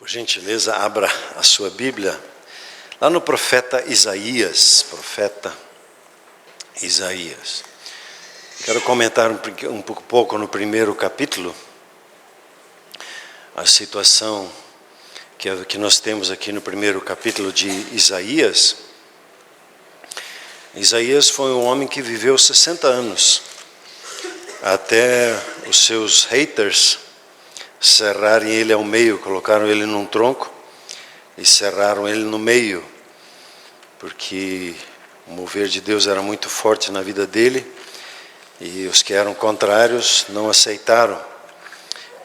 Por gentileza, abra a sua Bíblia lá no profeta Isaías. Quero comentar um pouco no primeiro capítulo a situação que nós temos aqui no primeiro capítulo de Isaías. Isaías foi um homem que viveu 60 anos, até os seus haters serrarem ele ao meio, colocaram ele num tronco e serraram ele no meio, porque o mover de Deus era muito forte na vida dele, e os que eram contrários não aceitaram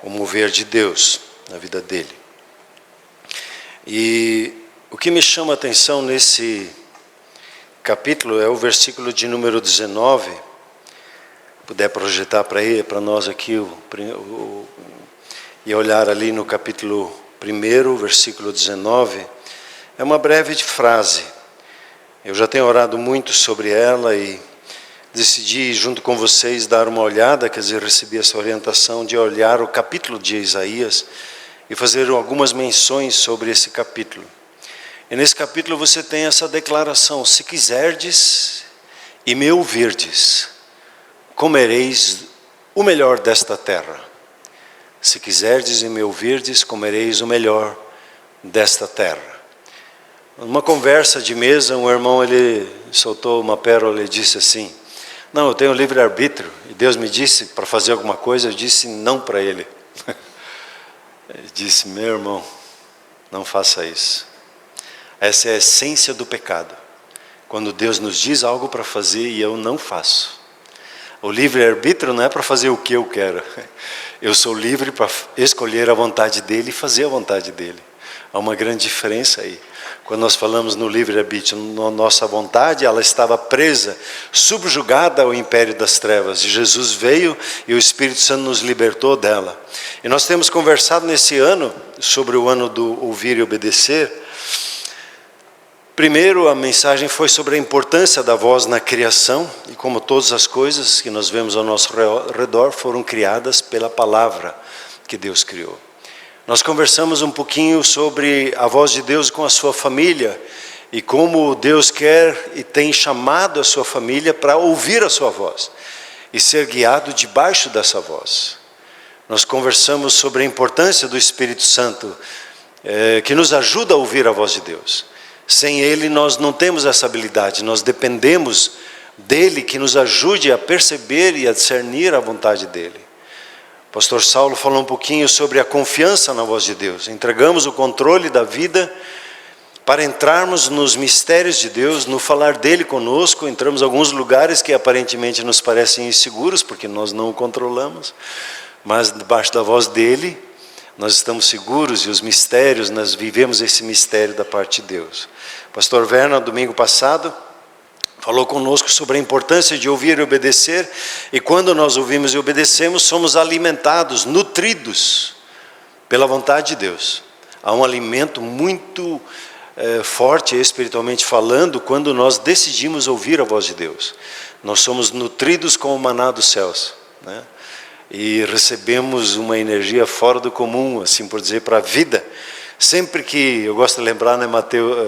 o mover de Deus na vida dele. E o que me chama a atenção nesse capítulo é o versículo de número 19. Puder projetar para nós aqui e olhar ali no capítulo 1, versículo 19, é uma breve frase. Eu já tenho orado muito sobre ela e decidi, junto com vocês, dar uma olhada, quer dizer, recebi essa orientação de olhar o capítulo de Isaías e fazer algumas menções sobre esse capítulo. E nesse capítulo você tem essa declaração: se quiserdes e me ouvirdes, comereis o melhor desta terra. Se quiserdes e me ouvirdes, comereis o melhor desta terra. Numa conversa de mesa, um irmão, ele soltou uma pérola e disse assim: não, eu tenho livre-arbítrio, e Deus me disse para fazer alguma coisa, eu disse não para ele. Ele disse: meu irmão, não faça isso. Essa é a essência do pecado. Quando Deus nos diz algo para fazer e eu não faço. O livre-arbítrio não é para fazer o que eu quero. Eu sou livre para escolher a vontade dele e fazer a vontade dele. Há uma grande diferença aí. Quando nós falamos no livre-arbítrio, nossa vontade, ela estava presa, subjugada ao império das trevas. E Jesus veio e o Espírito Santo nos libertou dela. E nós temos conversado nesse ano, sobre o ano do ouvir e obedecer. Primeiro, a mensagem foi sobre a importância da voz na criação, e como todas as coisas que nós vemos ao nosso redor foram criadas pela palavra que Deus criou. Nós conversamos um pouquinho sobre a voz de Deus com a sua família, e como Deus quer e tem chamado a sua família para ouvir a sua voz, e ser guiado debaixo dessa voz. Nós conversamos sobre a importância do Espírito Santo, que nos ajuda a ouvir a voz de Deus. Sem Ele nós não temos essa habilidade, nós dependemos dEle que nos ajude a perceber e a discernir a vontade dEle. O pastor Saulo falou um pouquinho sobre a confiança na voz de Deus. Entregamos o controle da vida para entrarmos nos mistérios de Deus, no falar dEle conosco. Entramos em alguns lugares que aparentemente nos parecem inseguros, porque nós não o controlamos, mas debaixo da voz dEle nós estamos seguros, e os mistérios, nós vivemos esse mistério da parte de Deus. O pastor Werner, domingo passado, falou conosco sobre a importância de ouvir e obedecer, e quando nós ouvimos e obedecemos, somos alimentados, nutridos pela vontade de Deus. Há um alimento muito forte, espiritualmente falando, quando nós decidimos ouvir a voz de Deus. Nós somos nutridos com o maná dos céus, né? E recebemos uma energia fora do comum, assim por dizer, para a vida. Sempre que, eu gosto de lembrar, né,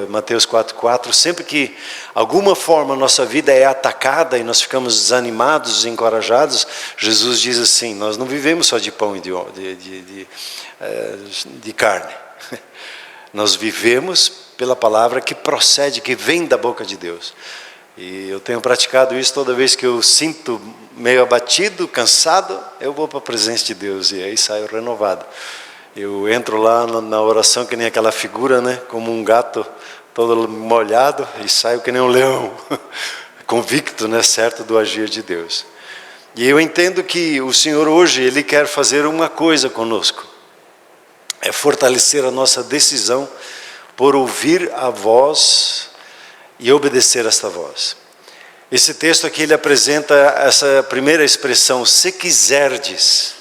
Mateus 4,4, sempre que alguma forma a nossa vida é atacada e nós ficamos desanimados, desencorajados, Jesus diz assim: nós não vivemos só de pão e de carne. Nós vivemos pela palavra que procede, que vem da boca de Deus. E eu tenho praticado isso toda vez que eu sinto meio abatido, cansado, eu vou para a presença de Deus e aí saio renovado. Eu entro lá na oração que nem aquela figura, né? Como um gato todo molhado, e saio que nem um leão, convicto, né? Certo do agir de Deus. E eu entendo que o Senhor hoje, Ele quer fazer uma coisa conosco. É fortalecer a nossa decisão por ouvir a voz e obedecer esta voz. Esse texto aqui, ele apresenta essa primeira expressão: se quiserdes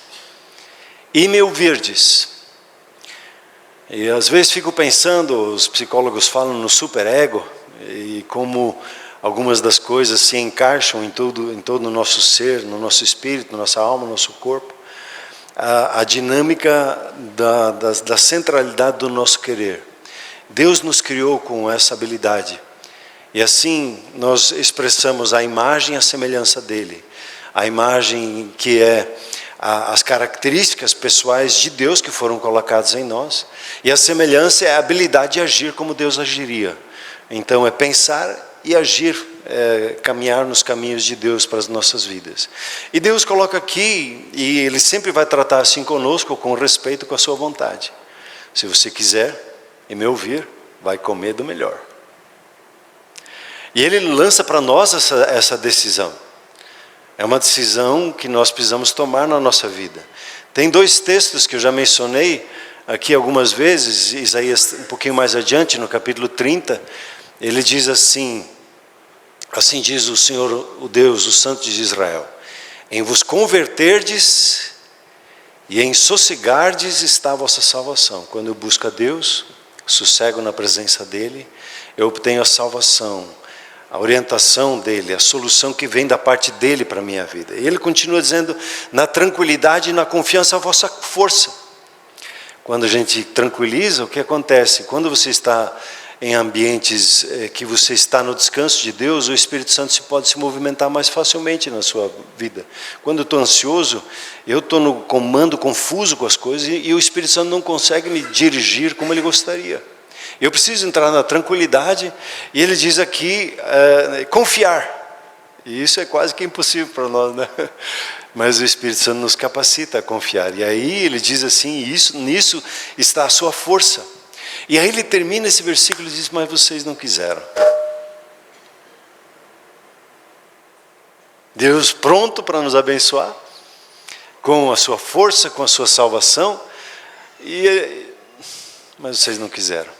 e me ouvirdes. E às vezes fico pensando, os psicólogos falam no superego, e como algumas das coisas se encaixam em todo o nosso ser, no nosso espírito, na nossa alma, no nosso corpo. a dinâmica da centralidade do nosso querer. Deus nos criou com essa habilidade. E assim nós expressamos a imagem e a semelhança dele. A imagem que é as características pessoais de Deus que foram colocadas em nós. E a semelhança é a habilidade de agir como Deus agiria. Então é pensar e agir, caminhar nos caminhos de Deus para as nossas vidas. E Deus coloca aqui, e Ele sempre vai tratar assim conosco, com respeito, com a sua vontade. Se você quiser e me ouvir, vai comer do melhor. E Ele lança para nós essa decisão. É uma decisão que nós precisamos tomar na nossa vida. Tem dois textos que eu já mencionei aqui algumas vezes, Isaías um pouquinho mais adiante, no capítulo 30, ele diz assim: assim diz o Senhor, o Deus, o Santo de Israel: em vos converterdes e em sossegardes está a vossa salvação. Quando eu busco a Deus, sossego na presença dEle, eu obtenho a salvação, a orientação dEle, a solução que vem da parte dEle para a minha vida. E Ele continua dizendo: na tranquilidade e na confiança a vossa força. Quando a gente tranquiliza, o que acontece? Quando você está em ambientes que você está no descanso de Deus, o Espírito Santo pode se movimentar mais facilmente na sua vida. Quando eu estou ansioso, eu estou no comando, confuso com as coisas, e o Espírito Santo não consegue me dirigir como Ele gostaria. Eu preciso entrar na tranquilidade, e Ele diz aqui, confiar. E isso é quase que impossível para nós, né? Mas o Espírito Santo nos capacita a confiar. E aí Ele diz assim: nisso está a sua força. E aí ele termina esse versículo e diz: mas vocês não quiseram. Deus pronto para nos abençoar, com a sua força, com a sua salvação, mas vocês não quiseram.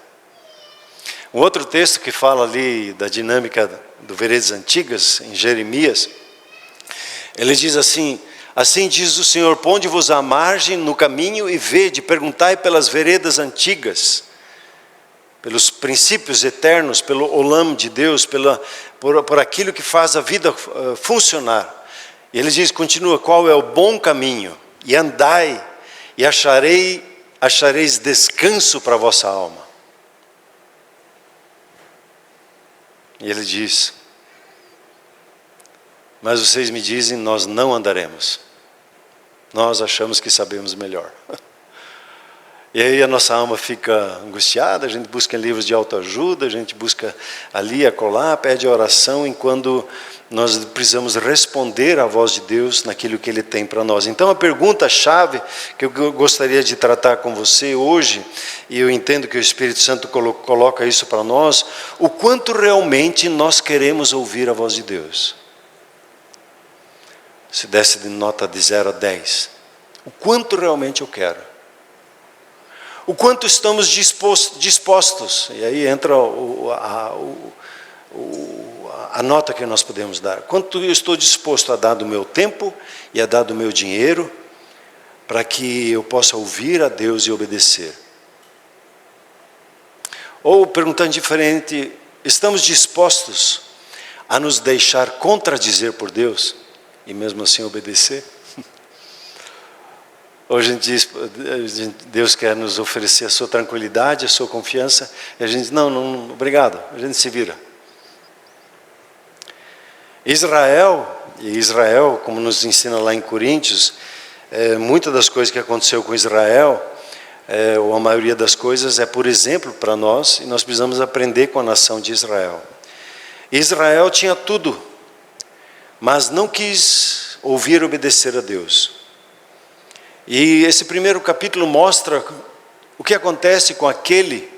Um outro texto que fala ali da dinâmica do Veredas Antigas, em Jeremias, ele diz assim: assim diz o Senhor, ponde-vos à margem no caminho e vede, perguntai pelas veredas antigas, pelos princípios eternos, pelo olam de Deus, por aquilo que faz a vida funcionar. E ele diz, continua: qual é o bom caminho? E andai, e achareis descanso para a vossa alma. E ele diz: mas vocês me dizem, nós não andaremos. Nós achamos que sabemos melhor. E aí a nossa alma fica angustiada, a gente busca em livros de autoajuda, a gente busca ali, acolá, pede oração, enquanto nós precisamos responder à voz de Deus naquilo que Ele tem para nós. Então a pergunta-chave que eu gostaria de tratar com você hoje, e eu entendo que o Espírito Santo coloca isso para nós: o quanto realmente nós queremos ouvir a voz de Deus? Se desse de nota de 0 a 10, o quanto realmente eu quero? O quanto estamos dispostos, e aí entra a nota que nós podemos dar. Quanto eu estou disposto a dar do meu tempo e a dar do meu dinheiro, para que eu possa ouvir a Deus e obedecer. Ou, perguntando diferente, estamos dispostos a nos deixar contradizer por Deus e mesmo assim obedecer? Hoje a gente diz, Deus quer nos oferecer a sua tranquilidade, a sua confiança, e a gente diz, não, obrigado, a gente se vira. Israel, como nos ensina lá em Coríntios, muitas das coisas que aconteceu com Israel, ou a maioria das coisas, é por exemplo para nós, e nós precisamos aprender com a nação de Israel. Israel tinha tudo, mas não quis ouvir e obedecer a Deus. E esse primeiro capítulo mostra o que acontece com aquele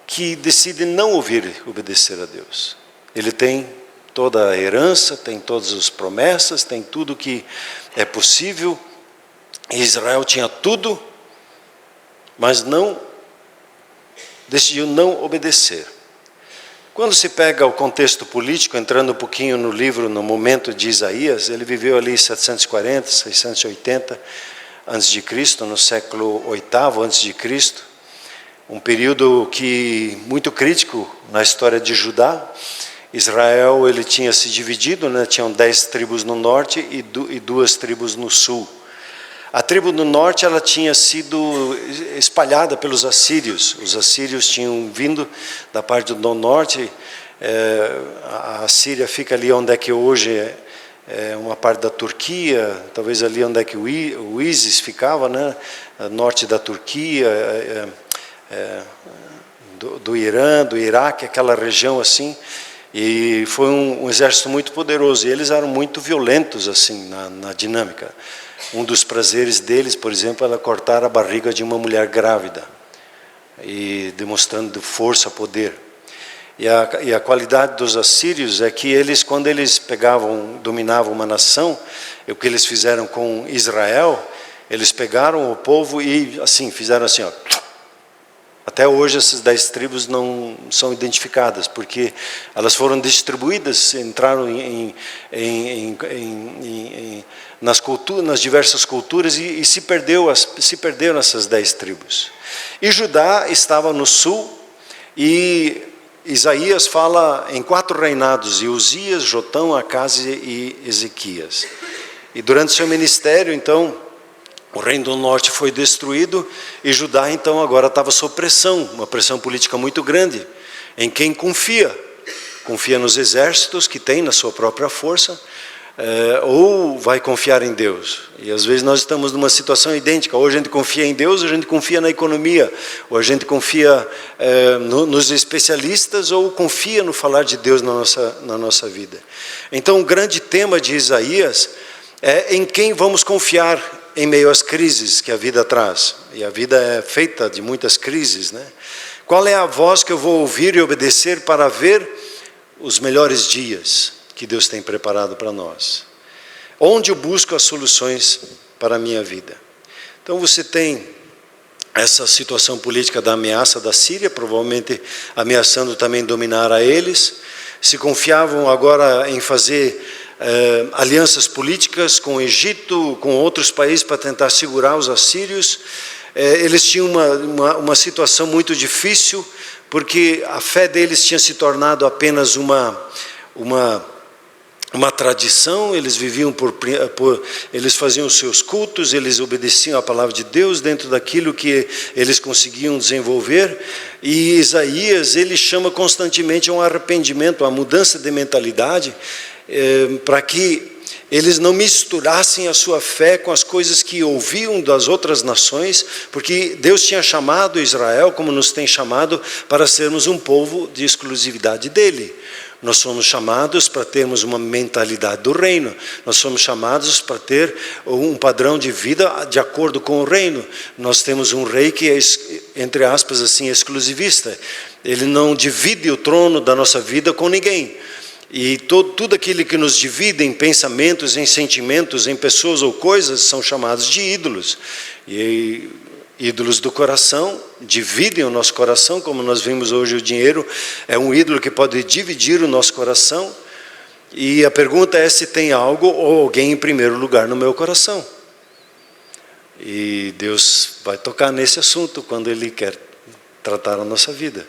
que decide não ouvir e obedecer a Deus. Ele tem toda a herança, tem todas as promessas, tem tudo que é possível. Israel tinha tudo, mas decidiu não obedecer. Quando se pega o contexto político, entrando um pouquinho no livro, no momento de Isaías, ele viveu ali 740, 680 a.C., no século VIII a.C., um período muito crítico na história de Judá. Israel, ele tinha se dividido, né? Tinham 10 tribos no norte e 2 tribos no sul. A tribo do norte ela tinha sido espalhada pelos assírios. Os assírios tinham vindo da parte do norte. A Síria fica ali onde é que hoje é uma parte da Turquia, talvez ali onde é que o ISIS ficava, né? Norte da Turquia, do Irã, do Iraque, aquela região assim. E foi um exército muito poderoso. E eles eram muito violentos assim na dinâmica. Um dos prazeres deles, por exemplo, era cortar a barriga de uma mulher grávida, e demonstrando força, poder. E a qualidade dos assírios é que eles, quando eles dominavam uma nação, o que eles fizeram com Israel, eles pegaram o povo e assim fizeram assim, ó. Até hoje essas 10 tribos não são identificadas, porque elas foram distribuídas, entraram nas diversas culturas e se perderam essas 10 tribos. E Judá estava no sul, e Isaías fala em 4 reinados: Uzias, Jotão, Acás e Ezequias. E durante seu ministério, então, o reino do norte foi destruído, e Judá então agora estava sob pressão, uma pressão política muito grande. Em quem confia? Confia nos exércitos que tem, na sua própria força, ou vai confiar em Deus? E às vezes nós estamos numa situação idêntica. Ou a gente confia em Deus, ou a gente confia na economia, ou a gente confia nos especialistas, ou confia no falar de Deus na nossa vida. Então o grande tema de Isaías é em quem vamos confiar em meio às crises que a vida traz. E a vida é feita de muitas crises, né? Qual é a voz que eu vou ouvir e obedecer para ver os melhores dias que Deus tem preparado para nós? Onde eu busco as soluções para a minha vida? Então você tem essa situação política da ameaça da Síria, provavelmente ameaçando também dominar a eles. Se confiavam agora em fazer alianças políticas com o Egito, com outros países para tentar segurar os assírios. Eles tinham uma situação muito difícil, porque a fé deles tinha se tornado apenas uma tradição. Eles viviam eles faziam os seus cultos, eles obedeciam à palavra de Deus dentro daquilo que eles conseguiam desenvolver. E Isaías, ele chama constantemente a um arrependimento, a mudança de mentalidade, para que eles não misturassem a sua fé com as coisas que ouviam das outras nações, porque Deus tinha chamado Israel, como nos tem chamado, para sermos um povo de exclusividade dele. Nós somos chamados para termos uma mentalidade do reino. Nós somos chamados para ter um padrão de vida de acordo com o reino. Nós temos um rei que é, entre aspas, assim, exclusivista. Ele não divide o trono da nossa vida com ninguém. E tudo aquilo que nos divide em pensamentos, em sentimentos, em pessoas ou coisas, são chamados de ídolos. E ídolos do coração dividem o nosso coração, como nós vimos hoje. O dinheiro é um ídolo que pode dividir o nosso coração. E a pergunta é se tem algo ou alguém em primeiro lugar no meu coração. E Deus vai tocar nesse assunto quando Ele quer tratar a nossa vida,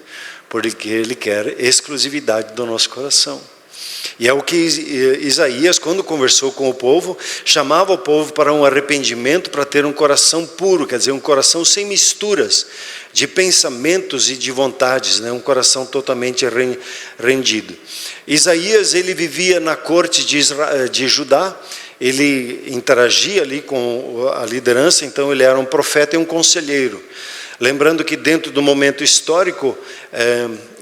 porque Ele quer exclusividade do nosso coração. E é o que Isaías, quando conversou com o povo, chamava o povo para um arrependimento, para ter um coração puro, quer dizer, um coração sem misturas de pensamentos e de vontades, né? Um coração totalmente rendido. Isaías, ele vivia na corte de Judá, ele interagia ali com a liderança, então ele era um profeta e um conselheiro. Lembrando que dentro do momento histórico,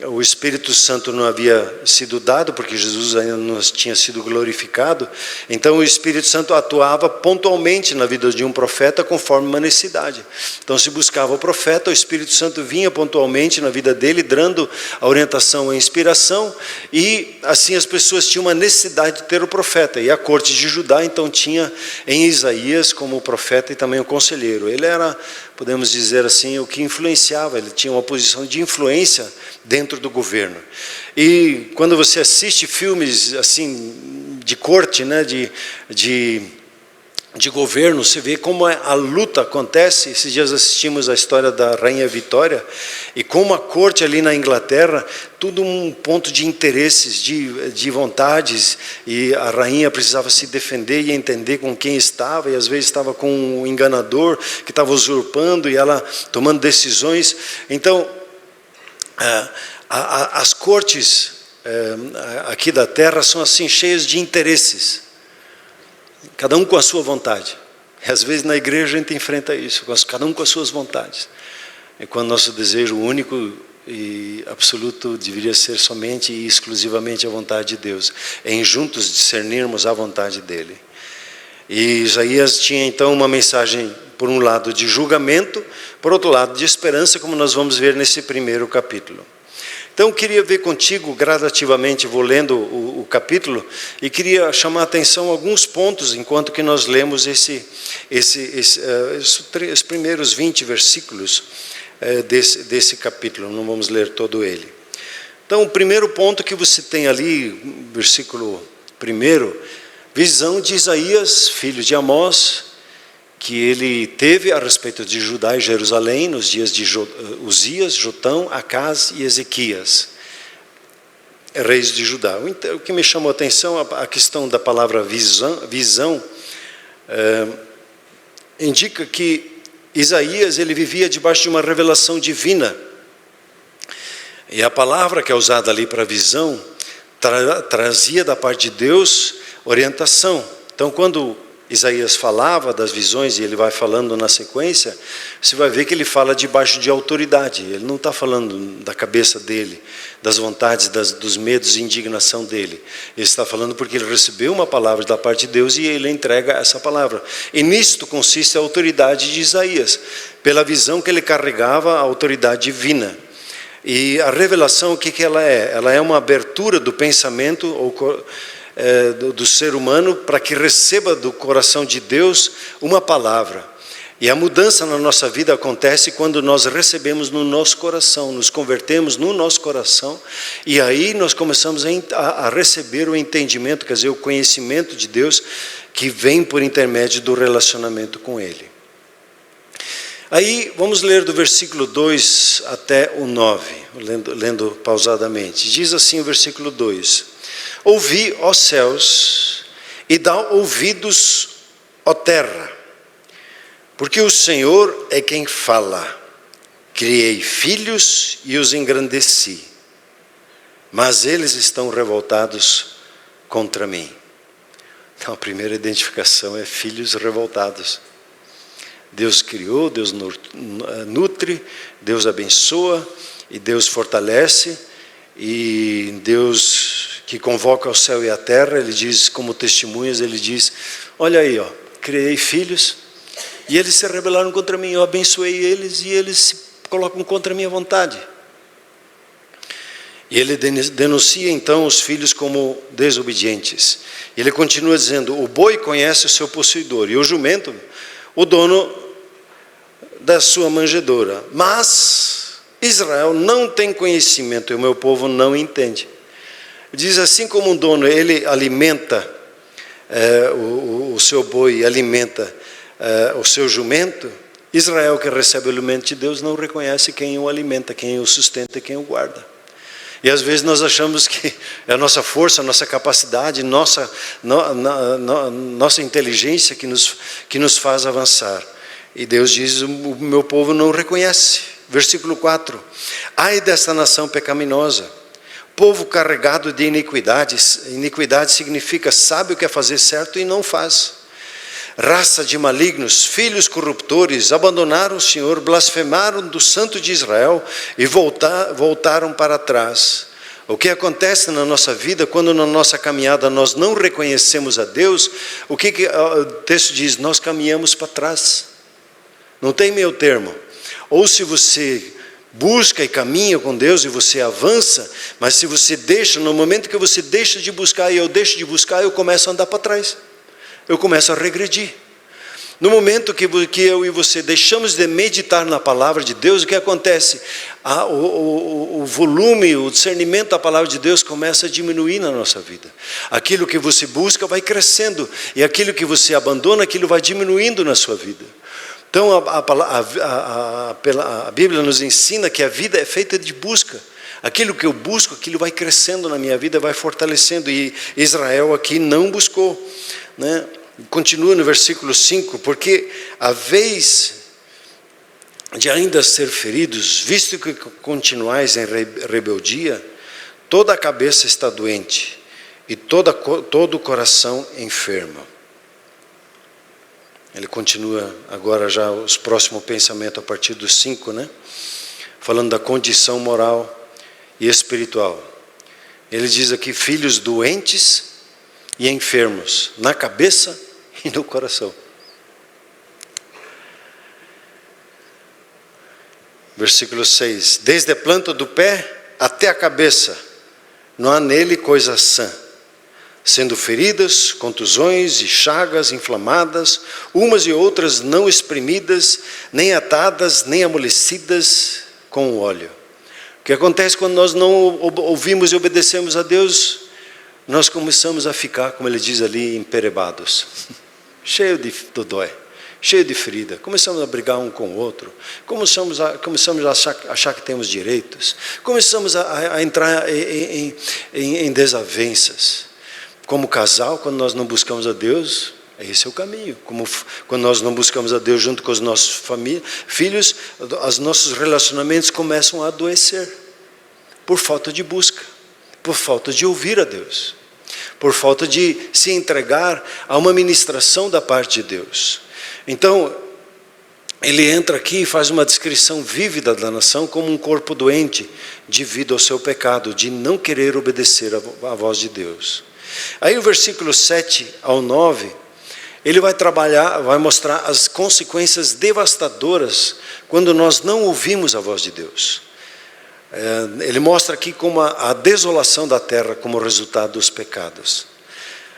o Espírito Santo não havia sido dado, porque Jesus ainda não tinha sido glorificado. Então o Espírito Santo atuava pontualmente na vida de um profeta conforme uma necessidade. Então se buscava o profeta, o Espírito Santo vinha pontualmente na vida dele, dando a orientação, a inspiração, e assim as pessoas tinham uma necessidade de ter o profeta. E a corte de Judá então tinha em Isaías como profeta e também o conselheiro. Ele era, podemos dizer assim, o que influenciava, ele tinha uma posição de influência dentro do governo. E quando você assiste filmes assim de corte, né, de de governo, você vê como a luta acontece. Esses dias assistimos a história da Rainha Vitória, e como a corte ali na Inglaterra, tudo um ponto de interesses, de vontades, e a rainha precisava se defender e entender com quem estava, e às vezes estava com um enganador que estava usurpando, e ela tomando decisões. Então, as cortes aqui da terra são assim, cheias de interesses, cada um com a sua vontade. E às vezes na igreja a gente enfrenta isso, cada um com as suas vontades. E quando nosso desejo único e absoluto deveria ser somente e exclusivamente a vontade de Deus, em juntos discernirmos a vontade dele. E Isaías tinha então uma mensagem, por um lado de julgamento, por outro lado de esperança, como nós vamos ver nesse primeiro capítulo. Então, eu queria ver contigo, gradativamente, vou lendo o capítulo, e queria chamar a atenção a alguns pontos, enquanto que nós lemos os primeiros 20 versículos desse capítulo. Não vamos ler todo ele. Então, o primeiro ponto que você tem ali, versículo 1, visão de Isaías, filho de Amós, que ele teve a respeito de Judá e Jerusalém nos dias de Uzias, Jotão, Acaz e Ezequias, reis de Judá. O que me chamou a atenção, a questão da palavra visão indica que Isaías ele vivia debaixo de uma revelação divina. E a palavra que é usada ali para visão trazia da parte de Deus orientação. Então, quando Isaías falava das visões, e ele vai falando na sequência, você vai ver que ele fala debaixo de autoridade. Ele não está falando da cabeça dele, das vontades, dos medos e indignação dele. Ele está falando porque ele recebeu uma palavra da parte de Deus e ele entrega essa palavra. E nisto consiste a autoridade de Isaías, pela visão que ele carregava, a autoridade divina. E a revelação, o que ela é? Ela é uma abertura do pensamento do ser humano para que receba do coração de Deus uma palavra. E a mudança na nossa vida acontece quando nós recebemos no nosso coração, nos convertemos no nosso coração, e aí nós começamos a receber o entendimento, quer dizer, o conhecimento de Deus, que vem por intermédio do relacionamento com Ele. Aí vamos ler do versículo 2 até o 9, lendo pausadamente. Diz assim o versículo 2: Ouvi, ó céus, e dá ouvidos, ó terra, porque o Senhor é quem fala. Criei filhos e os engrandeci, mas eles estão revoltados contra mim. Então a primeira identificação é filhos revoltados. Deus criou, Deus nutre, Deus abençoa e Deus fortalece, e Deus que convoca o céu e a terra, ele diz como testemunhas, ele diz: olha aí, ó, criei filhos e eles se rebelaram contra mim, eu abençoei eles e eles se colocam contra a minha vontade. E ele denuncia então os filhos como desobedientes. E ele continua dizendo: o boi conhece o seu possuidor e o jumento o dono da sua manjedoura, mas Israel não tem conhecimento e o meu povo não entende. Diz assim como um dono, ele alimenta o seu boi, alimenta o seu jumento, Israel que recebe o alimento de Deus não reconhece quem o alimenta, quem o sustenta e quem o guarda. E às vezes nós achamos que é a nossa força, a nossa capacidade, nossa inteligência que nos faz avançar. E Deus diz: o meu povo não reconhece. Versículo 4: ai desta nação pecaminosa, povo carregado de iniquidades. Iniquidade significa sabe o que é fazer certo e não faz. Raça de malignos, filhos corruptores, abandonaram o Senhor, blasfemaram do Santo de Israel e voltaram para trás. O que acontece na nossa vida quando na nossa caminhada nós não reconhecemos a Deus? O que o texto diz? Nós caminhamos para trás. Não tem meio termo. Ou se você busca e caminha com Deus e você avança, mas se você deixa, no momento que você deixa de buscar e eu deixo de buscar, eu começo a andar para trás. Eu começo a regredir. No momento que eu e você deixamos de meditar na palavra de Deus, o que acontece? O volume, o discernimento da palavra de Deus começa a diminuir na nossa vida. Aquilo que você busca vai crescendo, e aquilo que você abandona, aquilo vai diminuindo na sua vida. Então a Bíblia nos ensina que a vida é feita de busca. Aquilo que eu busco, aquilo vai crescendo na minha vida, vai fortalecendo. E Israel aqui não buscou, né? Continua no versículo 5, porque a vez de ainda ser feridos, visto que continuais em rebeldia, toda a cabeça está doente, e todo o coração enfermo. Ele continua agora já os próximos pensamentos a partir do 5, né? Falando da condição moral e espiritual. Ele diz aqui, filhos doentes e enfermos, na cabeça e no coração. Versículo 6, desde a planta do pé até a cabeça, não há nele coisa sã, sendo feridas, contusões e chagas inflamadas, umas e outras não espremidas, nem atadas, nem amolecidas com o óleo. O que acontece quando nós não ouvimos e obedecemos a Deus? Nós começamos a ficar, como ele diz ali, emperebados, cheio de dodói, cheio de ferida. Começamos a brigar um com o outro, começamos a achar que temos direitos, começamos a entrar em desavenças. Como casal, quando nós não buscamos a Deus, esse é o caminho. Quando nós não buscamos a Deus junto com os nossos filhos, os nossos relacionamentos começam a adoecer, por falta de busca, por falta de ouvir a Deus, por falta de se entregar a uma ministração da parte de Deus. Então, ele entra aqui e faz uma descrição vívida da nação como um corpo doente devido ao seu pecado, de não querer obedecer à voz de Deus. Aí o versículo 7 ao 9, ele vai mostrar as consequências devastadoras quando nós não ouvimos a voz de Deus. Ele mostra aqui como a desolação da terra como resultado dos pecados.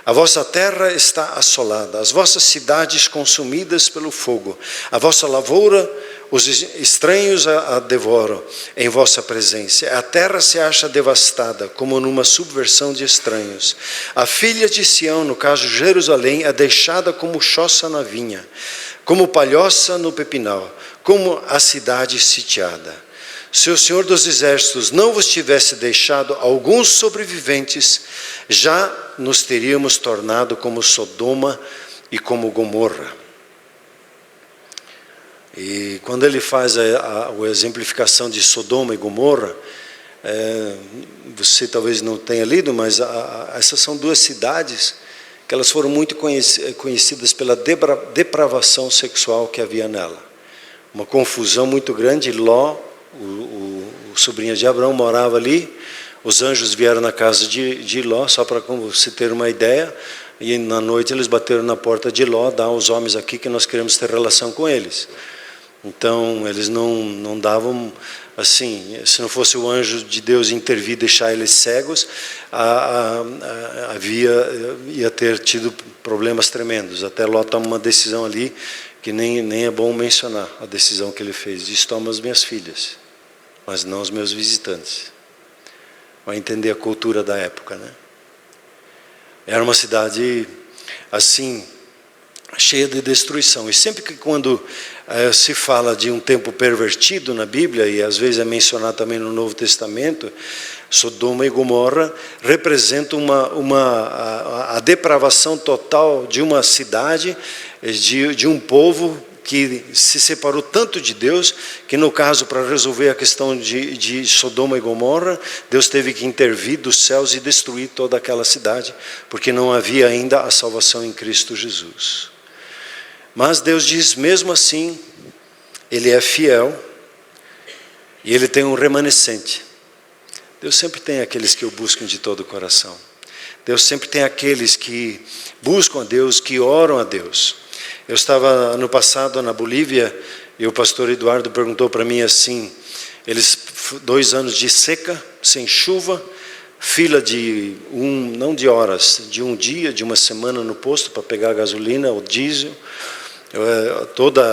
A vossa terra está assolada, as vossas cidades consumidas pelo fogo, a vossa lavoura, os estranhos a devoram em vossa presença. A terra se acha devastada, como numa subversão de estranhos. A filha de Sião, no caso Jerusalém, é deixada como choça na vinha, como palhoça no pepinal, como a cidade sitiada. Se o Senhor dos Exércitos não vos tivesse deixado alguns sobreviventes, já nos teríamos tornado como Sodoma e como Gomorra. E quando ele faz a exemplificação de Sodoma e Gomorra, você talvez não tenha lido, mas essas são duas cidades que elas foram muito conhecidas pela depravação sexual que havia nela. Uma confusão muito grande. Ló, o sobrinho de Abraão, morava ali. Os anjos vieram na casa de Ló, só para você ter uma ideia, e na noite eles bateram na porta de Ló, dá aos homens aqui que nós queremos ter relação com eles. Então eles não davam, assim, se não fosse o anjo de Deus intervir e deixar eles cegos, ia ter tido problemas tremendos. Até Ló toma uma decisão ali, que nem é bom mencionar a decisão que ele fez. Diz, toma as minhas filhas, mas não os meus visitantes. Vai entender a cultura da época, né? Era uma cidade assim, cheia de destruição. E sempre que quando se fala de um tempo pervertido na Bíblia, e às vezes é mencionado também no Novo Testamento, Sodoma e Gomorra representam a depravação total de uma cidade, de um povo que se separou tanto de Deus, que no caso, para resolver a questão de Sodoma e Gomorra, Deus teve que intervir dos céus e destruir toda aquela cidade, porque não havia ainda a salvação em Cristo Jesus. Mas Deus diz, mesmo assim, Ele é fiel, e Ele tem um remanescente. Deus sempre tem aqueles que o buscam de todo o coração. Deus sempre tem aqueles que buscam a Deus, que oram a Deus. Eu estava ano passado na Bolívia e o pastor Eduardo perguntou para mim assim, 2 anos de seca, sem chuva, fila não de horas, de um dia, de uma semana no posto para pegar gasolina ou diesel, toda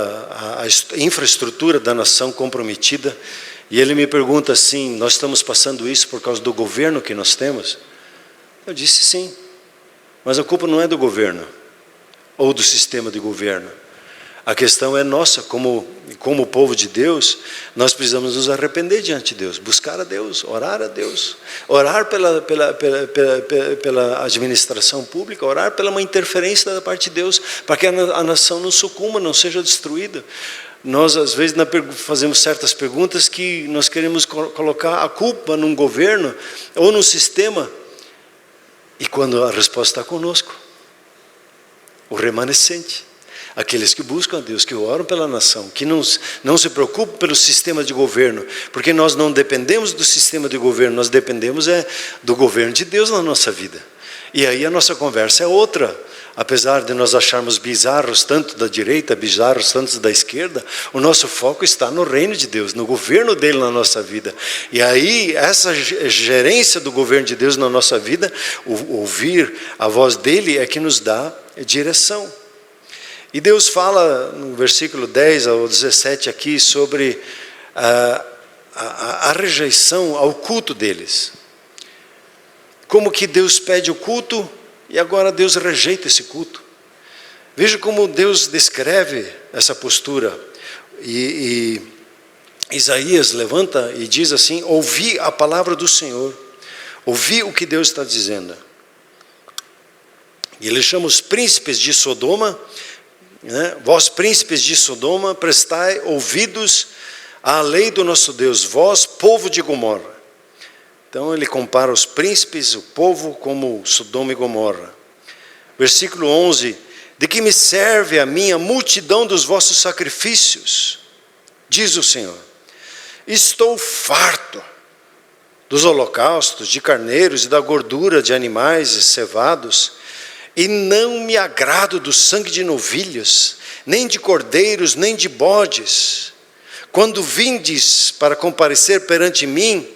a infraestrutura da nação comprometida. E ele me pergunta assim: nós estamos passando isso por causa do governo que nós temos? Eu disse sim, mas a culpa não é do governo ou do sistema de governo. A questão é nossa, como povo de Deus. Nós precisamos nos arrepender diante de Deus, buscar a Deus, orar pela administração pública, orar pela uma interferência da parte de Deus, para que a nação não sucumba, não seja destruída. Nós às vezes fazemos certas perguntas que nós queremos colocar a culpa num governo ou num sistema, e quando a resposta está conosco, o remanescente, aqueles que buscam a Deus, que oram pela nação, que não se preocupam pelo sistema de governo, porque nós não dependemos do sistema de governo, nós dependemos do governo de Deus na nossa vida. E aí a nossa conversa é outra. Apesar de nós acharmos bizarros tanto da direita, bizarros tanto da esquerda, o nosso foco está no reino de Deus, no governo dele na nossa vida. E aí essa gerência do governo de Deus na nossa vida, ouvir a voz dele é que nos dá direção. E Deus fala no versículo 10 ao 17 aqui sobre a rejeição ao culto deles. Como que Deus pede o culto e agora Deus rejeita esse culto. Veja como Deus descreve essa postura. E Isaías levanta e diz assim: ouvi a palavra do Senhor, ouvi o que Deus está dizendo. E ele chama os príncipes de Sodoma, vós príncipes de Sodoma, prestai ouvidos à lei do nosso Deus, vós povo de Gomorra. Então ele compara os príncipes, o povo, como Sodoma e Gomorra. Versículo 11: de que me serve a minha multidão dos vossos sacrifícios? Diz o Senhor: estou farto dos holocaustos, de carneiros e da gordura de animais cevados, e não me agrado do sangue de novilhas, nem de cordeiros, nem de bodes. Quando vindes para comparecer perante mim,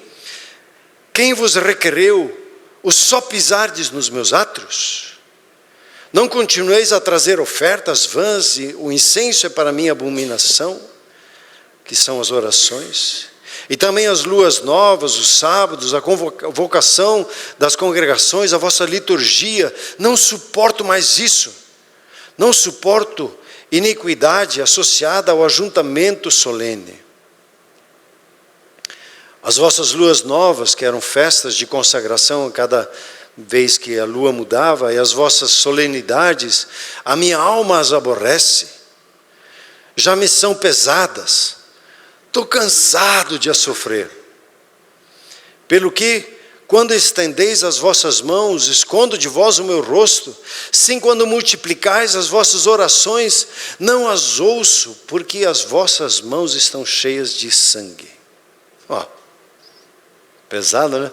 quem vos requereu o só pisardes nos meus átrios? Não continueis a trazer ofertas vãs, e o incenso é para mim abominação, que são as orações. E também as luas novas, os sábados, a convocação das congregações, a vossa liturgia. Não suporto mais isso. Não suporto iniquidade associada ao ajuntamento solene. As vossas luas novas, que eram festas de consagração a cada vez que a lua mudava, e as vossas solenidades, a minha alma as aborrece. Já me são pesadas. Estou cansado de as sofrer. Pelo que, quando estendeis as vossas mãos, escondo de vós o meu rosto. Sim, quando multiplicais as vossas orações, não as ouço, porque as vossas mãos estão cheias de sangue. Pesado, né?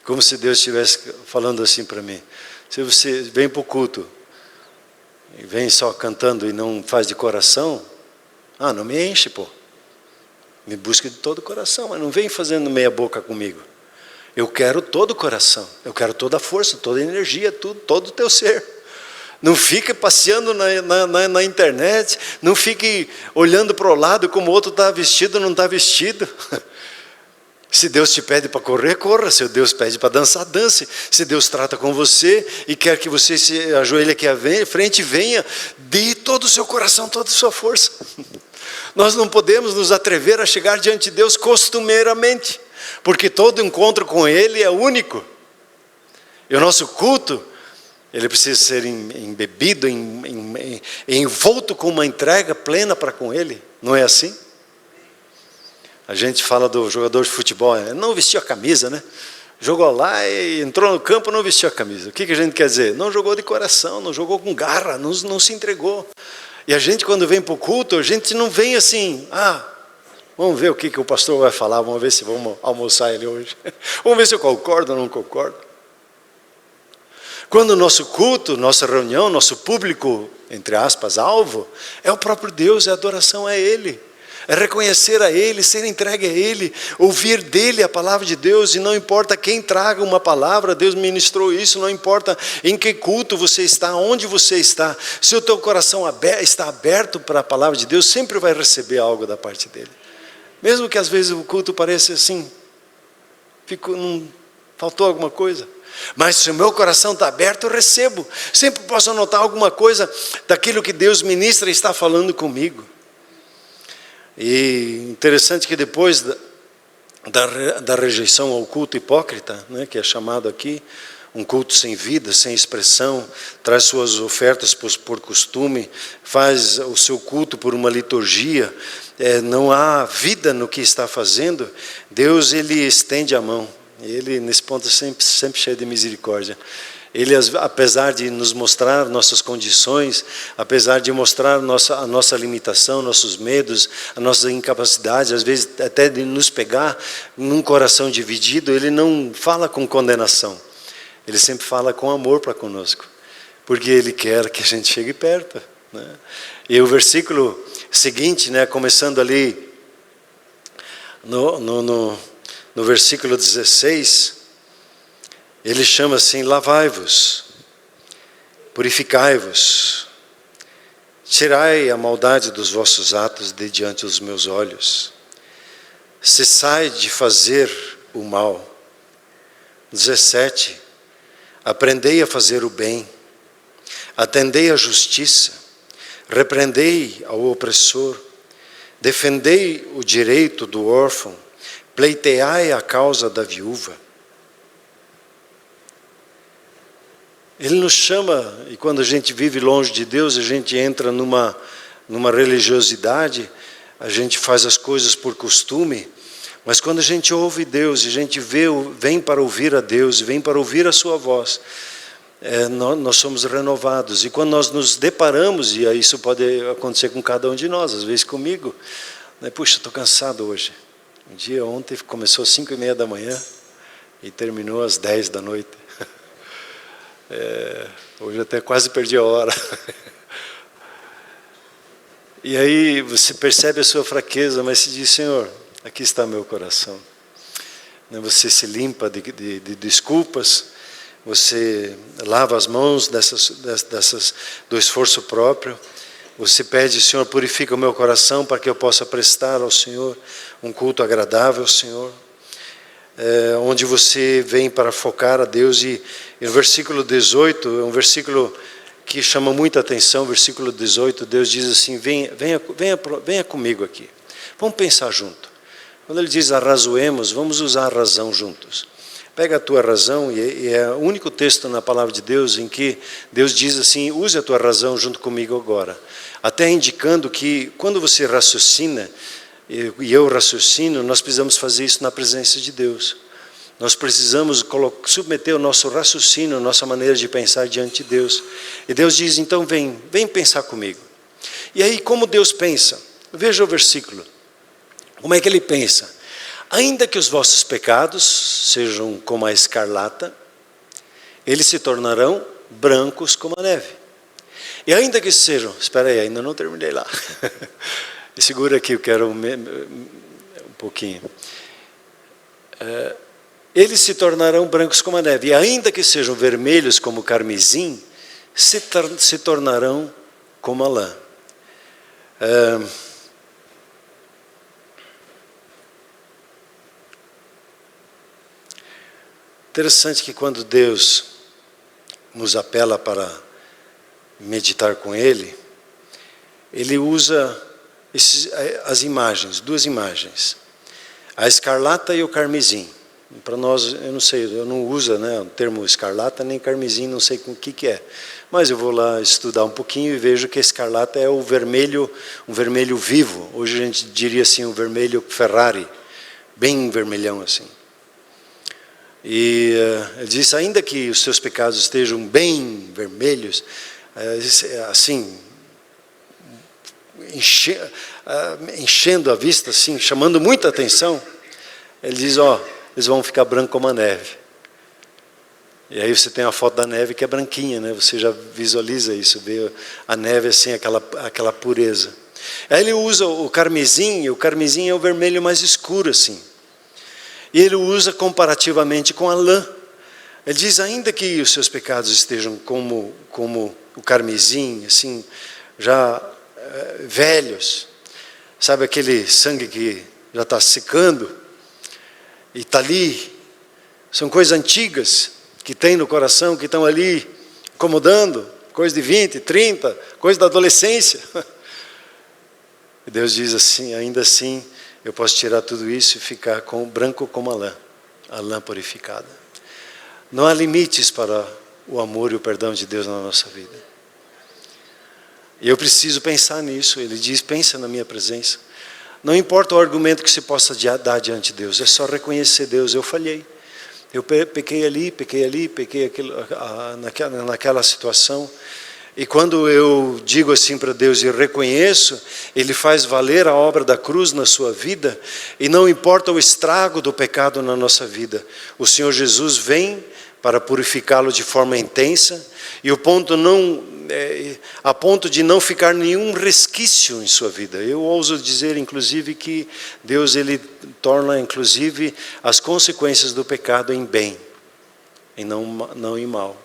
Como se Deus estivesse falando assim para mim: se você vem para o culto e vem só cantando e não faz de coração, não me enche, pô. Me busca de todo o coração, mas não vem fazendo meia boca comigo. Eu quero todo o coração, eu quero toda a força, toda a energia, tudo, todo o teu ser. Não fique passeando na internet, não fique olhando para o lado como o outro está vestido ou não está vestido. Se Deus te pede para correr, corra. Se Deus pede para dançar, dance. Se Deus trata com você e quer que você se ajoelhe aqui à frente, venha, dê todo o seu coração, toda a sua força. Nós não podemos nos atrever a chegar diante de Deus costumeiramente, porque todo encontro com Ele é único. E o nosso culto, ele precisa ser embebido, envolto com uma entrega plena para com Ele. Não é assim? A gente fala do jogador de futebol, não vestiu a camisa, né? Jogou lá e entrou no campo, não vestiu a camisa. O que a gente quer dizer? Não jogou de coração, não jogou com garra, não se entregou. E a gente, quando vem para o culto, a gente não vem assim: vamos ver o que o pastor vai falar, vamos ver se vamos almoçar ele hoje. Vamos ver se eu concordo ou não concordo. Quando o nosso culto, nossa reunião, nosso público, entre aspas, alvo, é o próprio Deus, a adoração é Ele. é reconhecer a Ele, ser entregue a Ele, ouvir dEle a palavra de Deus, e não importa quem traga uma palavra, Deus ministrou isso, não importa em que culto você está, onde você está, se o teu coração está aberto para a palavra de Deus, sempre vai receber algo da parte dEle. Mesmo que às vezes o culto pareça assim, faltou alguma coisa. Mas se o meu coração está aberto, eu recebo. Sempre posso anotar alguma coisa daquilo que Deus ministra e está falando comigo. E interessante que depois da rejeição ao culto hipócrita, né, que é chamado aqui, um culto sem vida, sem expressão, traz suas ofertas por costume, faz o seu culto por uma liturgia, não há vida no que está fazendo, Deus, Ele estende a mão. Ele, nesse ponto, é sempre cheio de misericórdia. Ele, apesar de nos mostrar nossas condições, apesar de mostrar a nossa limitação, nossos medos, a nossa incapacidade, às vezes até de nos pegar num coração dividido, Ele não fala com condenação. Ele sempre fala com amor para conosco, porque Ele quer que a gente chegue perto, né? E o versículo seguinte, né, começando ali no versículo 16, ele chama assim: lavai-vos, purificai-vos, tirai a maldade dos vossos atos de diante dos meus olhos, cessai de fazer o mal. 17, aprendei a fazer o bem, atendei à justiça, repreendei ao opressor, defendei o direito do órfão, pleiteai a causa da viúva. Ele nos chama, e quando a gente vive longe de Deus, a gente entra numa religiosidade, a gente faz as coisas por costume, mas quando a gente ouve Deus, e a gente vem para ouvir a Deus, vem para ouvir a sua voz, nós somos renovados. E quando nós nos deparamos, e isso pode acontecer com cada um de nós, às vezes comigo, né, puxa, estou cansado hoje. Um dia ontem começou às 5:30 da manhã e terminou às 10 da noite. Hoje até quase perdi a hora. E aí você percebe a sua fraqueza, mas se diz: Senhor, aqui está meu coração. Você se limpa de desculpas, você lava as mãos do esforço próprio. Você pede: Senhor, purifica o meu coração para que eu possa prestar ao Senhor um culto agradável ao Senhor. Onde você vem para focar a Deus. E o versículo 18 é um versículo que chama muita atenção. Versículo 18, Deus diz assim: venha comigo aqui. Vamos pensar junto. Quando Ele diz arrazoemos, vamos usar a razão juntos. Pega a tua razão, e é o único texto na palavra de Deus em que Deus diz assim: use a tua razão junto comigo agora. Até indicando que quando você raciocina, e eu raciocino, nós precisamos fazer isso na presença de Deus. Nós precisamos submeter o nosso raciocínio, a nossa maneira de pensar diante de Deus. E Deus diz: então vem pensar comigo. E aí, como Deus pensa? Veja o versículo. Como é que Ele pensa? Ainda que os vossos pecados sejam como a escarlata, eles se tornarão brancos como a neve. E ainda que sejam... Espera aí, ainda não terminei lá. Segura aqui, eu quero um pouquinho. Eles se tornarão brancos como a neve, e ainda que sejam vermelhos como o carmesim, se tornarão como a lã. Interessante que quando Deus nos apela para meditar com Ele, Ele usa as imagens, duas imagens, a escarlata e o carmesim. Para nós, eu não sei, eu não uso, né, o termo escarlata nem carmesim, não sei o que é, mas eu vou lá estudar um pouquinho e vejo que a escarlata é o vermelho, um vermelho vivo. Hoje a gente diria assim, um vermelho Ferrari, bem vermelhão assim. E ele diz: ainda que os seus pecados estejam bem vermelhos, assim, enchendo a vista, assim, chamando muita atenção, Ele diz: eles vão ficar brancos como a neve. E aí você tem a foto da neve que é branquinha, né? Você já visualiza isso, vê a neve assim, aquela pureza. Aí ele usa o carmesim é o vermelho mais escuro assim. E ele usa comparativamente com a lã. Ele diz, ainda que os seus pecados estejam como o carmesim, assim, já velhos, sabe aquele sangue que já está secando, e está ali, são coisas antigas, que tem no coração, que estão ali, incomodando, coisa de 20, 30, coisa da adolescência. E Deus diz assim, ainda assim, eu posso tirar tudo isso e ficar branco como a lã purificada. Não há limites para o amor e o perdão de Deus na nossa vida. E eu preciso pensar nisso. Ele diz, pensa na minha presença. Não importa o argumento que você possa dar diante de Deus, é só reconhecer Deus, eu falhei. Eu pequei ali, pequei naquela situação. E quando eu digo assim para Deus e reconheço, Ele faz valer a obra da cruz na sua vida, e não importa o estrago do pecado na nossa vida, o Senhor Jesus vem para purificá-lo de forma intensa, e a ponto de não ficar nenhum resquício em sua vida. Eu ouso dizer, inclusive, que Deus ele torna, inclusive, as consequências do pecado em bem, e não em mal.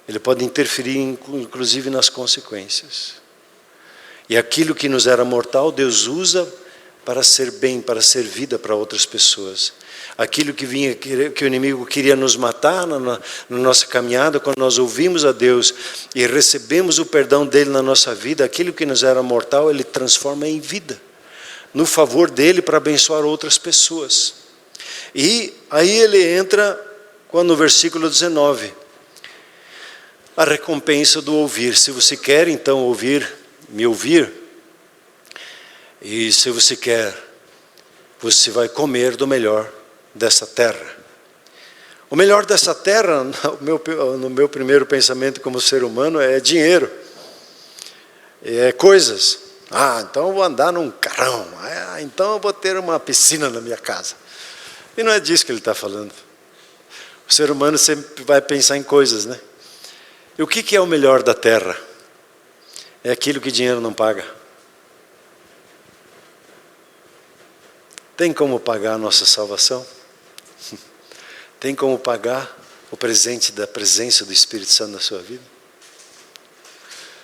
Ele pode interferir, inclusive, nas consequências. E aquilo que nos era mortal, Deus usa para ser bem, para ser vida para outras pessoas. Aquilo que o inimigo queria nos matar na nossa caminhada, quando nós ouvimos a Deus e recebemos o perdão dele na nossa vida, aquilo que nos era mortal, ele transforma em vida, no favor dele para abençoar outras pessoas. E aí ele entra no versículo 19. A recompensa do ouvir. Se você quer então me ouvir, e se você quer, você vai comer do melhor dessa terra. O melhor dessa terra, no meu primeiro pensamento como ser humano, é dinheiro, é coisas. Então eu vou andar num carrão, então eu vou ter uma piscina na minha casa. E não é disso que ele está falando. O ser humano sempre vai pensar em coisas, né? E o que é o melhor da terra? É aquilo que dinheiro não paga. Tem como pagar a nossa salvação? Tem como pagar o presente da presença do Espírito Santo na sua vida?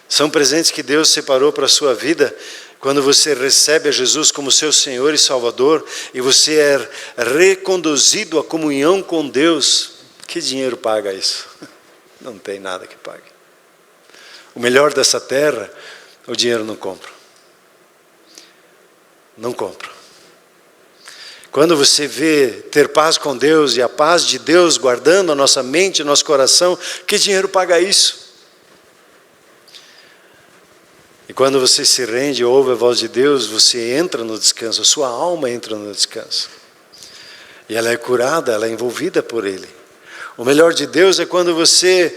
São presentes que Deus separou para a sua vida quando você recebe a Jesus como seu Senhor e Salvador, e você é reconduzido à comunhão com Deus. Que dinheiro paga isso? Não tem nada que pague. O melhor dessa terra, o dinheiro não compra. Não compra. Quando você vê ter paz com Deus e a paz de Deus guardando a nossa mente, o nosso coração, que dinheiro paga isso? E quando você se rende e ouve a voz de Deus, você entra no descanso, a sua alma entra no descanso. E ela é curada, ela é envolvida por Ele. O melhor de Deus é quando você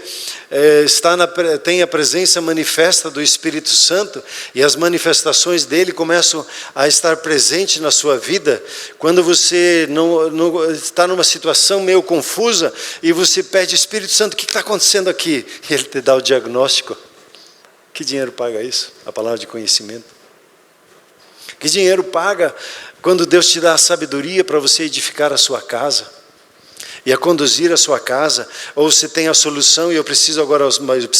tem a presença manifesta do Espírito Santo, e as manifestações dele começam a estar presentes na sua vida. Quando você não está numa situação meio confusa, e você pede, Espírito Santo, o que está acontecendo aqui? E ele te dá o diagnóstico. Que dinheiro paga isso? A palavra de conhecimento. Que dinheiro paga quando Deus te dá a sabedoria para você edificar a sua casa e a conduzir a sua casa? Ou você tem a solução e eu preciso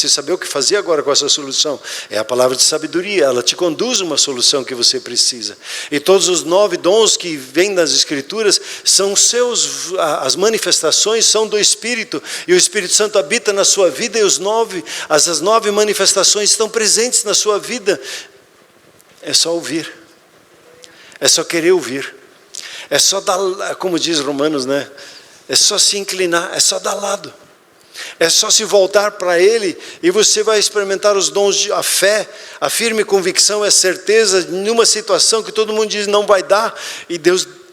saber o que fazer agora com essa solução. É a palavra de sabedoria, ela te conduz a uma solução que você precisa. E todos os 9 dons que vêm das Escrituras são seus, as manifestações são do Espírito, e o Espírito Santo habita na sua vida, e as 9 manifestações estão presentes na sua vida. É só ouvir, é só querer ouvir, é só dar, como diz Romanos, né? É só se inclinar, é só dar lado. É só se voltar para Ele, e você vai experimentar os dons a fé, a firme convicção, a certeza, numa situação que todo mundo diz não vai dar, e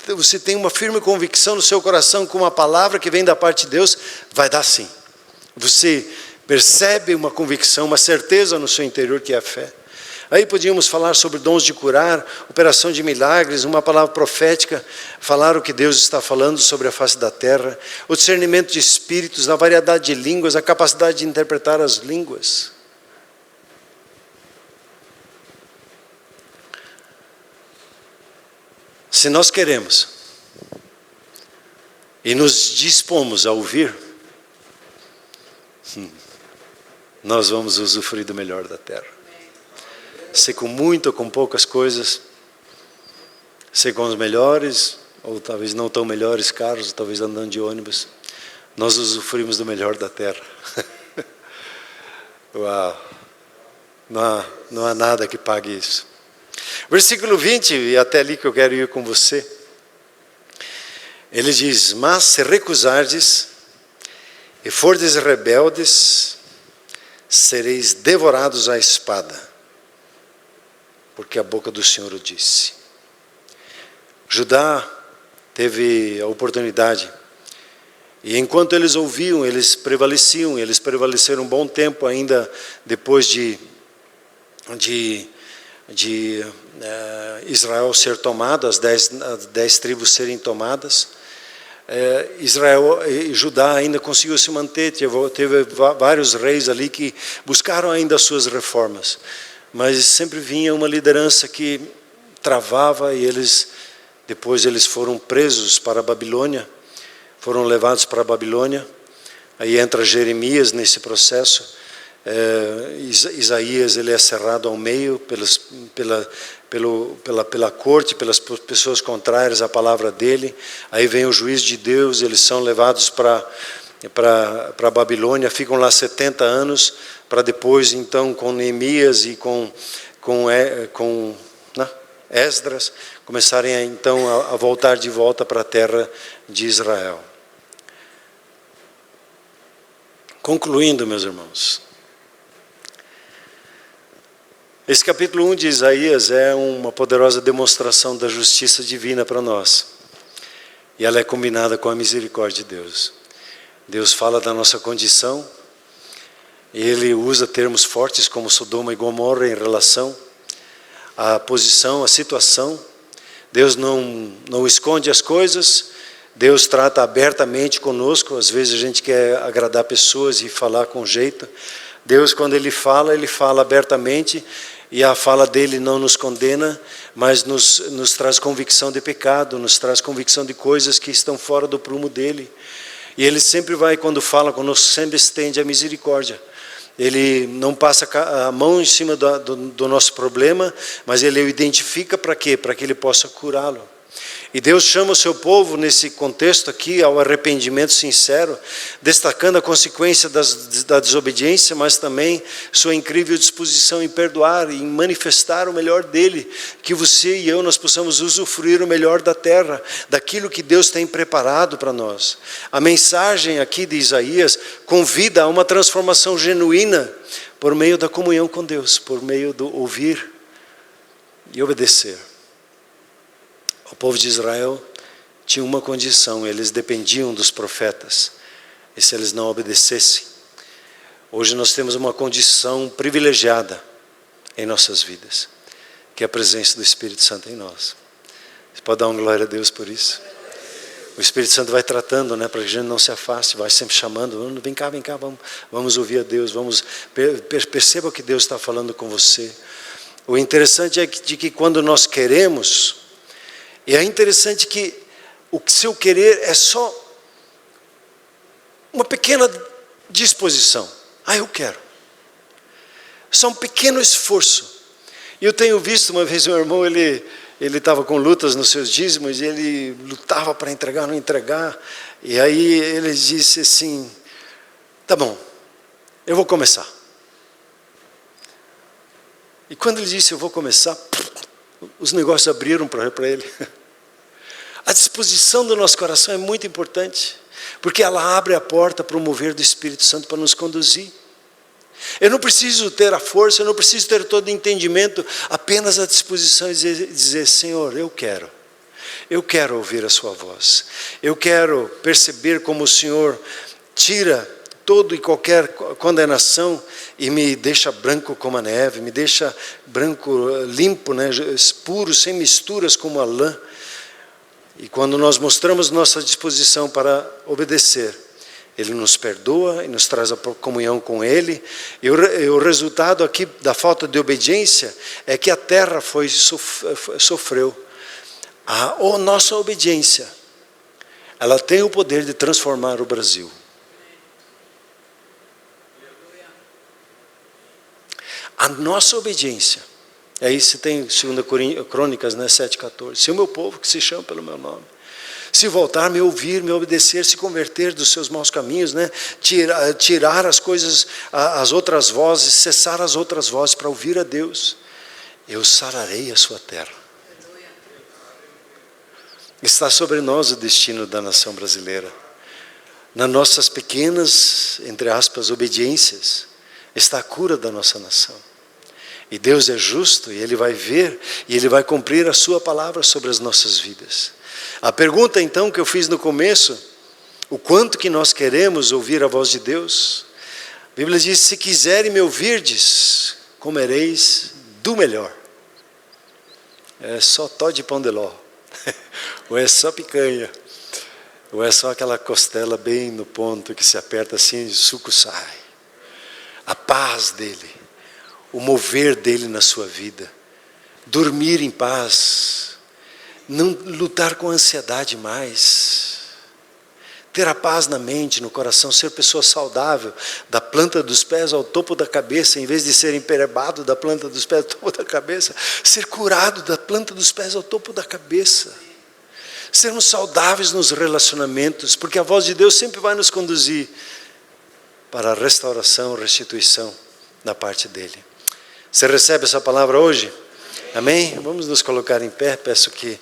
você tem uma firme convicção no seu coração, com uma palavra que vem da parte de Deus, vai dar sim. Você percebe uma convicção, uma certeza no seu interior que é a fé. Aí podíamos falar sobre dons de curar, operação de milagres, uma palavra profética, falar o que Deus está falando sobre a face da terra, o discernimento de espíritos, a variedade de línguas, a capacidade de interpretar as línguas. Se nós queremos e nos dispomos a ouvir, nós vamos usufruir do melhor da terra. Se com muito ou com poucas coisas, se com os melhores, ou talvez não tão melhores carros, talvez andando de ônibus, nós usufruímos do melhor da terra. Uau! Não há nada que pague isso. Versículo 20, e até ali que eu quero ir com você. Ele diz: mas se recusardes e fordes rebeldes, sereis devorados à espada, porque a boca do Senhor o disse. Judá teve a oportunidade, e enquanto eles ouviam, eles prevaleceram um bom tempo ainda depois de Israel ser tomado, as 10 tribos serem tomadas. Israel e Judá ainda conseguiu se manter, teve vários reis ali que buscaram ainda as suas reformas, mas sempre vinha uma liderança que travava, e depois eles foram presos para a Babilônia, foram levados para a Babilônia. Aí entra Jeremias nesse processo. Isaías, ele é cerrado ao meio pela corte, pelas pessoas contrárias à palavra dele. Aí vem o juiz de Deus, eles são levados para a Babilônia, ficam lá 70 anos, para depois, então, com Neemias e com Esdras, começarem então a voltar de volta para a terra de Israel. Concluindo, meus irmãos, esse capítulo 1 de Isaías é uma poderosa demonstração da justiça divina para nós. E ela é combinada com a misericórdia de Deus. Deus fala da nossa condição, e Ele usa termos fortes como Sodoma e Gomorra em relação à posição, à situação. Deus não esconde as coisas, Deus trata abertamente conosco. Às vezes a gente quer agradar pessoas e falar com jeito. Deus, quando Ele fala abertamente, e a fala dele não nos condena, mas nos traz convicção de pecado, nos traz convicção de coisas que estão fora do prumo dele. E Ele sempre vai, quando fala conosco, sempre estende a misericórdia. Ele não passa a mão em cima do nosso problema, mas Ele o identifica para quê? Para que Ele possa curá-lo. E Deus chama o seu povo nesse contexto aqui ao arrependimento sincero, destacando a consequência da desobediência, mas também sua incrível disposição em perdoar e em manifestar o melhor dele, que você e eu nós possamos usufruir o melhor da terra, daquilo que Deus tem preparado para nós. A mensagem aqui de Isaías convida a uma transformação genuína por meio da comunhão com Deus, por meio do ouvir e obedecer. O povo de Israel tinha uma condição: eles dependiam dos profetas, e se eles não obedecessem, hoje nós temos uma condição privilegiada em nossas vidas, que é a presença do Espírito Santo em nós. Você pode dar uma glória a Deus por isso? O Espírito Santo vai tratando, para que a gente não se afaste, vai sempre chamando: vem cá, vamos ouvir a Deus, perceba o que Deus está falando com você. O interessante é de que quando nós queremos, e é interessante que o seu querer é só uma pequena disposição. Eu quero. Só um pequeno esforço. E eu tenho visto uma vez meu irmão, ele estava com lutas nos seus dízimos, e ele lutava para entregar, não entregar. E aí ele disse assim: tá bom, eu vou começar. E quando ele disse eu vou começar, os negócios abriram para ele. A disposição do nosso coração é muito importante, porque ela abre a porta para o mover do Espírito Santo para nos conduzir. Eu não preciso ter a força, eu não preciso ter todo o entendimento, apenas a disposição de dizer: Senhor, eu quero ouvir a sua voz, eu quero perceber como o Senhor tira todo e qualquer condenação e me deixa branco como a neve, me deixa branco, limpo, puro, sem misturas como a lã. E quando nós mostramos nossa disposição para obedecer, Ele nos perdoa e nos traz a comunhão com Ele. E o resultado aqui da falta de obediência é que a terra sofreu. A nossa obediência, ela tem o poder de transformar o Brasil. A nossa obediência. Aí você tem 2 Crônicas, né, 7,14. Se o meu povo que se chama pelo meu nome se voltar, me ouvir, me obedecer, se converter dos seus maus caminhos, né, tirar as coisas, as outras vozes, cessar as outras vozes para ouvir a Deus, eu sararei a sua terra. Está sobre nós o destino da nação brasileira. Nas nossas pequenas, entre aspas, obediências, está a cura da nossa nação. E Deus é justo, e Ele vai ver, e Ele vai cumprir a sua palavra sobre as nossas vidas. A pergunta então que eu fiz no começo, o quanto que nós queremos ouvir a voz de Deus? A Bíblia diz, se quiserem me ouvirdes, comereis do melhor. É só tó de pão de ló, ou é só picanha, ou é só aquela costela bem no ponto que se aperta assim e o suco sai. A paz dele, o mover dele na sua vida, dormir em paz, não lutar com ansiedade mais, ter a paz na mente, no coração, ser pessoa saudável, da planta dos pés ao topo da cabeça, em vez de ser emperebado da planta dos pés ao topo da cabeça, ser curado da planta dos pés ao topo da cabeça, sermos saudáveis nos relacionamentos, porque a voz de Deus sempre vai nos conduzir para a restauração, restituição da parte dele. Você recebe essa palavra hoje? Amém? Vamos nos colocar em pé, peço que